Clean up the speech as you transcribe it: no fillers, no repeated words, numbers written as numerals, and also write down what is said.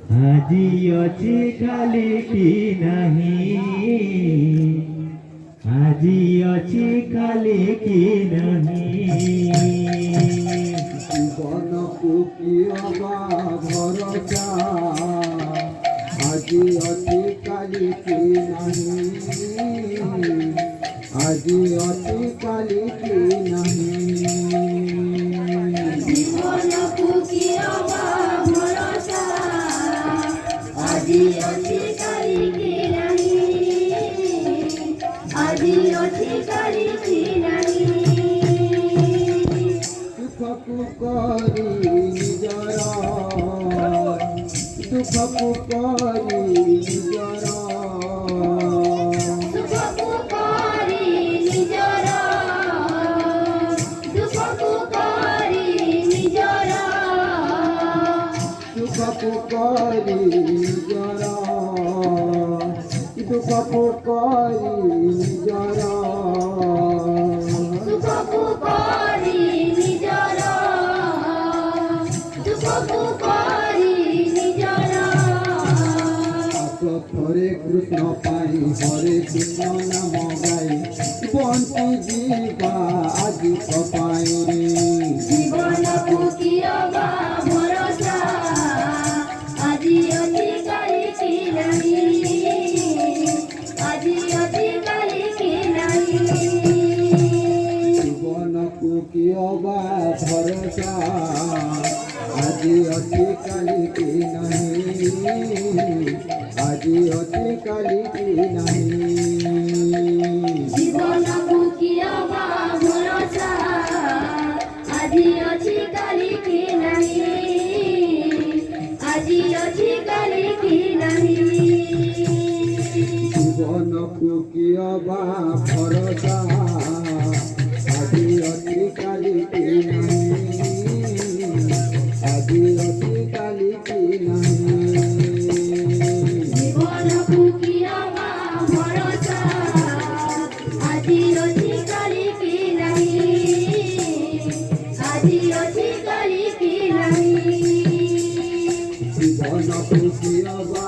আজি ଅଛି କାଲି କି ନାହିଁ, আজি ଅଛି କାଲି କି ନାହିଁ। জীবনକୁ କିଏ ବା ଭରସା, ଆଜି ଅଛି କାଲି କି ନାହିଁ, ଆଜି ଅଛି କାଲି କି ନାହିଁ। জীবনକୁ কিয় ବା ଭରସା, ଆଜି ଅଛି କାଲି କି ନାହିଁ, ଆଜି ଅଛି କାଲି କି ନାହିଁ। ଦୁଃଖକୁ କରି ନିଜର, ଦୁଃଖକୁ କରି ନିଜର, ଦୁଃଖକୁ କରି ନିଜର, ଦୁଃଖକୁ କରି ନିଜର, ଦୁଃଖକୁ କରି ନିଜର, ଦୁଃଖକୁ କରି ନିଜର, ଦୁଃଖକୁ କରି ନିଜର, ଦୁଃଖକୁ କରି ନିଜର। ଆସ ଥରେ କୃଷ୍ଣ ପାଇଁ ହରେ କୃଷ୍ଣ ନାମ ଗାଇ ବଞ୍ଚି ଯିବା ଆଜି ପାଇଁ। জীবনକୁ কিয় ବା ଭରସା, ଆଜି ଅଛି କାଲି କି ନାହିଁ, ଆଜି ଅଛି କାଲି କି ନାହିଁ। ଜୀବନକୁ କିଏ ବା ଭରସା, ଆଜି ଅଛି କାଲି କି ନାହିଁ, ଆଜି ଅଛି କାଲି କି ନାହିଁ। জীবনକୁ কিয় ବା ଭରସା, ଆଜି ଅଛି କାଲି କି ନାହିଁ, ଆଜି ଅଛି କାଲି କି ନାହିଁ। ଜୀବନକୁ କିଏ ବା ଭରସା, ଆଜି ଅଛି କାଲି କି ନାହିଁ, ଆଜି ଅଛି କାଲି କି ନାହିଁ। জীবনକୁ কিয় ବା ଭରସା, ଆଜି ଅଛି କାଲି କି ନାହିଁ, ଆଜି ଅଛି କାଲି କି ନାହିଁ। ଜୀବନକୁ କିଏ ବା